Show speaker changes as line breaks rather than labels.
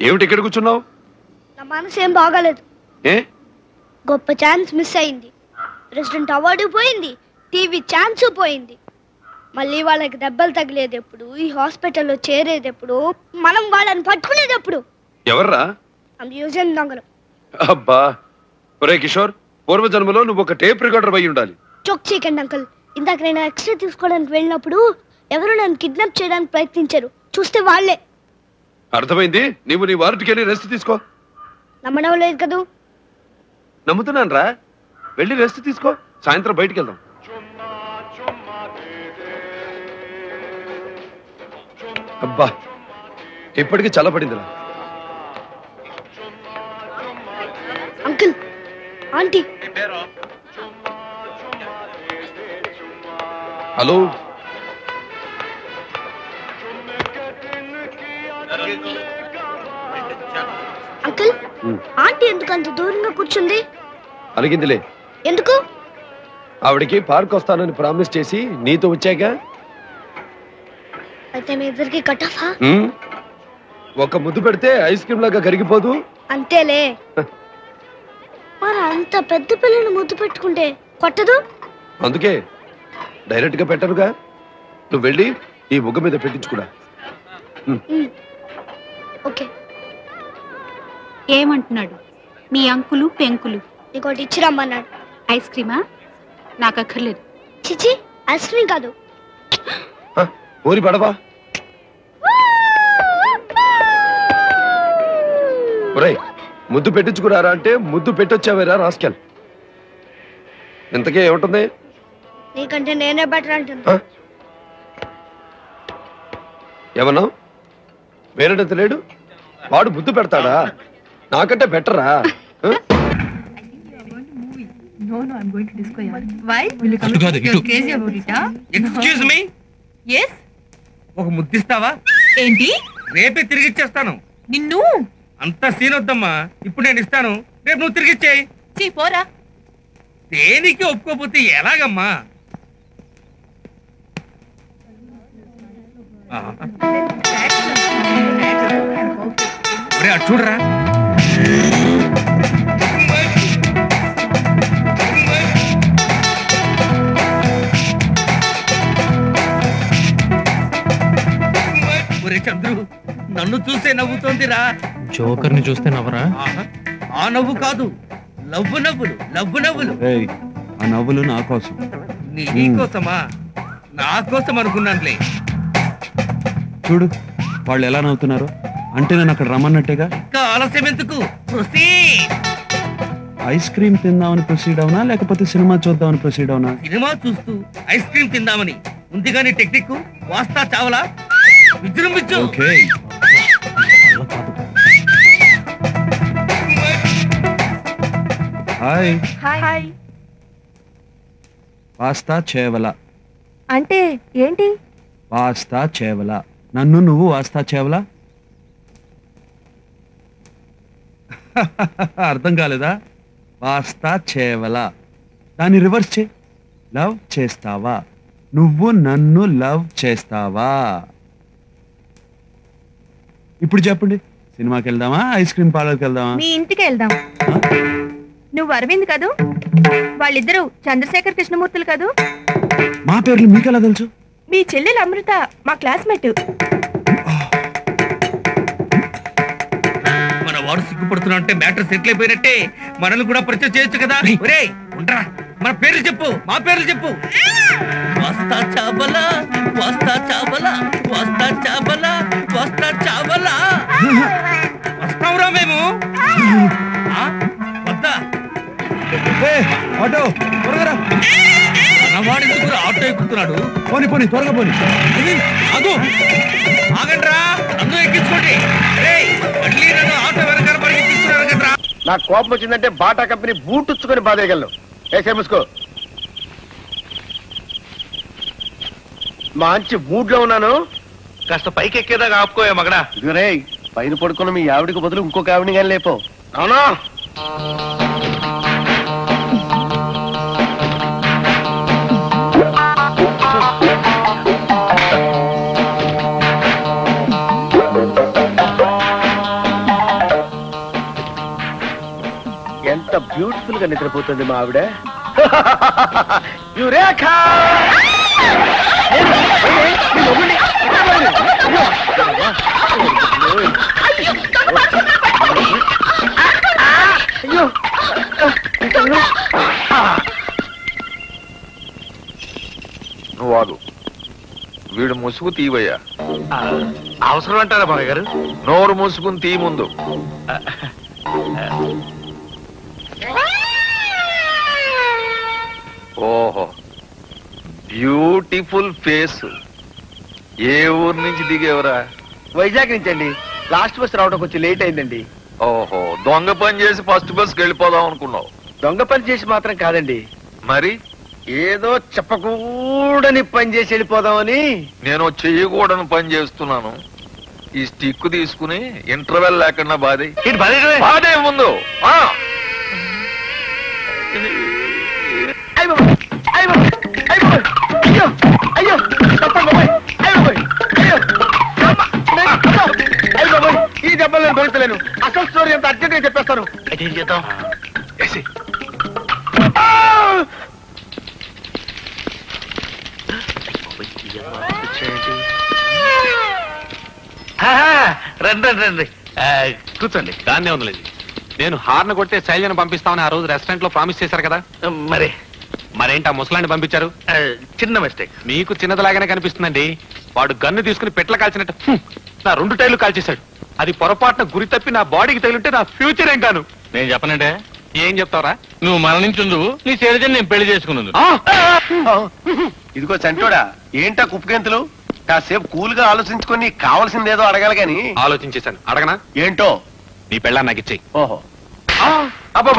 ఏమిటి ఇక్కడ కూర్చున్నావు?
నా మనసు ఏం బాగాలేదు.
ఏ
గొప్ప ఛాన్స్ మిస్ అయింది. ప్రెసిడెంట్ అవార్డు పోయింది, టీవీ ఛాన్స్ పోయింది. మళ్ళీ వాళ్ళకి దెబ్బలు తగిలేది ఎప్పుడు, ఈ హాస్పిటల్లో చేరేది ఎప్పుడు, మనం వాళ్ళని పట్టుకునేది ఎప్పుడు?
ఎవర్రా?
మ్యూజియం దొంగలు.
అబ్బా ఒరే కిషోర్, పూర్వజన్మలో నువ్వు ఒక టేప్ రికార్డర్ అయి ఉండాలి.
చోక్ చేయకండి అంకుల్. ఇందాక నేను ఎక్స్రే తీసుకోవడానికి వెళ్ళినప్పుడు ఎవరు నన్ను కిడ్నాప్ చేయడానికి ప్రయత్నించారు. చూస్తే వాళ్ళే.
అర్థమైంది. నీవు నీ వార్డుకి వెళ్ళి రెస్ట్ తీసుకో.
నమ్మడం లేదు కదూ?
నమ్ముతున్నాను రా, వెళ్ళి రెస్ట్ తీసుకో. సాయంత్రం బయటికి వెళ్దాం. అబ్బా ఇప్పటికీ చల్లబడిందిరా.
Uncle, aunty.
Hello,
uncle, aunty ఎందుకు అంత దూరంగా కూర్చుంది?
అలిగిందిలే.
ఎందుకు?
ఆవిడికి పార్క్ వస్తానని ప్రామిస్ చేసి నీతో వచ్చాక.
అయితే మీ ఇద్దరికి కట్ ఆఫా?
ఒక ముద్దు పెడితే ఐస్ క్రీమ్ లాగా కరిగిపోదు.
అంతేలే. మరి అంత పెద్ద పిల్లని ముద్దు పెట్టుకుంటే కొట్టదు?
అందుకే డైరెక్ట్ గా పెట్టరుగా. నువ్వు వెళ్ళి ఈ ముగ్గ మీద పెట్టించుకురా.
ఓకే.
ఏమంటున్నాడు మీ అంకులు పెంకులు?
నీకోటి ఇచ్చిరమ్మన్నాడు.
ఐస్ క్రీమా? నాకు అక్కర్లేదు.
చిచి, ఐస్ క్రీమ్ కాదు.
ఊరి పడవా. ఒరేయ్, ముద్దు పెట్టించుకురారా అంటే ముద్దు పెట్టొచ్చావేరా రాస్కెల్. ఇంతకే ఏముంటుంది?
నీకంటే నేనే బెటర్ అంటున్నా.
ఏమన్నా వేరేటంత లేడు, వాడు ముద్దు పెడతాడా? నాకంటే బెటరా?
ఒక ముద్దిస్తావా?
ఏంటి?
రేపే తిరిగిచ్చేస్తాను.
నిన్ను
అంత సీన్ వద్దమ్మా, ఇప్పుడు నేను ఇస్తాను, రేపు నువ్వు తిరిగిచ్చేయి.
పోరా.
దేనికి ఒప్పుకోపోతే ఎలాగమ్మా? అటు చూడరా. ఒరే చంద్రు, నన్ను చూసే నవ్వుతోందిరా.
జోకర్ ని చూస్తే నవ్వరా?
ఆ నవ్వు కాదు, లవ్వు నవ్వులు, లవ్వు నవ్వులు.
ఆ నవ్వులు నా కోసం.
నీ కోసమా? నా కోసం అనుకున్నానులే.
చూడు వాళ్ళు ఎలా నవ్వుతున్నారు. అంటే నేను అక్కడ రమ్మన్నట్టేగా.
ఇంకా ఆలస్యం ఎందుకు?
ఐస్ క్రీమ్ తిందామని ప్రొసీడ్ అవునా లేకపోతే సినిమా చూద్దామని ప్రొసీడ్ అవునా?
సినిమా చూస్తూ ఐస్ క్రీమ్ తిందామని ఉంది కానీ టెక్నిక్ వాస్తా చావలా విజృంభించు.
ఓకే. హాయ్.
హాయ్.
వాస్తా చేవల
అంటే ఏంటి?
వాస్తా చేవల. నన్ను నువ్వు వాస్తా చేవలా? అర్థం కాలేదా? వాస్తా చేవల. దాన్ని రివర్స్ చే. లవ్ చేస్తావా? నువ్వు నన్ను లవ్ చేస్తావా? ఇప్పుడు చెప్పండి, సినిమాకి వెళ్దామా ఐస్ క్రీమ్ పార్లర్కి వెళ్దామా?
మీ ఇంటికి వెళ్దాం. నువ్వు అరవింద్ కదూ? వాళ్ళిద్దరూ చంద్రశేఖర్ కృష్ణమూర్తులు కదూ?
మా పేర్లు మీకెలా తెలుసు?
మీ చెల్లెలు అమృత మా క్లాస్మేట్.
మన వాడు సిగ్గుపడుతున్నా అంటే మ్యాటర్ సెటిల్ అయిపోయినట్టే. మనల్ని కూడా పరిచయం చేయొచ్చు కదా. ఒరేయ్ ఉండరా, మన పేర్లు చెప్పు, మా పేర్లు చెప్పు. వస్తా చాబలా, వస్తా చాబలా, వస్తా చాబలా, వస్తా చాబలా. వస్తావురా మేము? వద్దా?
ఆటో త్వరగా.
మనవాడు ఎందుకు ఆటో ఎక్కుతున్నాడు?
పోనీ పోనీ, త్వరగా పోనీ.
ఆగు, ఆగండ్రా, నన్ను ఎక్కించుకోండి. మళ్ళీ నన్ను ఆటో వెనకాల పరిగెత్తిస్తున్నారు కదరా.
నాకు కోపం వచ్చిందంటే బాటా కంపెనీ బూటుచ్చుకొని బాధేయగలను. ఏసే ముసుకో. మంచి మూడ్ లో ఉన్నాను.
కాస్త పైకి ఎక్కేదాకా ఆపుకోయా మగడా.
ఇదిగోరే, పైన పడుకున్న మీ ఆవిడికి బదులు ఇంకొక ఆవిడని కానీ లేపో. అవునా? పీస్ఫుల్ గా నిద్రపోతుంది మా ఆవిడ. యురేఖా! అయ్యో
నువ్వు వాడు వీడు ముసుగు తీవయ్యా.
అవసరం అంటారా బాబాయ్ గారు?
నోరు మూసుకుని తీ ముందు. ఓహో, బ్యూటిఫుల్ ఫేస్. ఏ ఊరు నుంచి దిగేవరా?
వైజాగ్ నుంచి అండి. లాస్ట్ బస్ రావడం కొంచెం లేట్ అయిందండి.
ఓహో, దొంగ పని చేసి ఫస్ట్ బస్కి వెళ్ళిపోదాం అనుకున్నావు.
దొంగ పని చేసి మాత్రం కాదండి,
మరి
ఏదో చెప్పకూడని పని చేసి వెళ్ళిపోదామని.
నేను చెయ్యకూడని పని చేస్తున్నాను. ఈ స్టిక్ తీసుకుని ఇంటర్వెల్ లేకుండా బాధే బాధే ముందు.
అయ్యో అయ్యో అయ్యో అయ్యో అయ్యో, ఈ దెబ్బలు నేను భరించలేను. అసలు స్టోరీ ఎంత అర్జెంట్ గా చెప్పేస్తాను.
ఏం చేద్దాం?
రండి రండి రండి, కూర్చోండి.
దాన్నే ఉందిలేదు. నేను హార్న్ కొడితే శైలిని పంపిస్తామని ఆ రోజు రెస్టారెంట్ లో ప్రామిస్ చేశారు కదా. మరేంటి ఆ ముసలాన్ని పంపించారు?
చిన్న మిస్టేక్.
మీకు చిన్నదిలాగానే కనిపిస్తుందండి. వాడు గన్ను తీసుకుని పెట్ల కాల్చినట్టు నా 2 టైర్లు కాల్చేశాడు. అది పొరపాటున గురి తప్పి నా బాడీకి తగిలింటే నా ఫ్యూచర్ ఏం కాను.
నేను చెప్పనంటే
ఏం చెప్తావరా?
నువ్వు మరణించుందు, నీ శైలజని నేను పెళ్లి చేసుకున్నాను.
ఇదిగో చంటోడా, ఏంటా కుప్పగెంతులు? కాసేపు కూల్ గా ఆలోచించుకొని కావాల్సిందేదో అడగాలి గాని.
ఆలోచించేశాను, అడగనా?
ఏంటో?
నీ పెళ్ళాన్ని నాకు ఇచ్చేయి.
ఓహో,
అబ్బా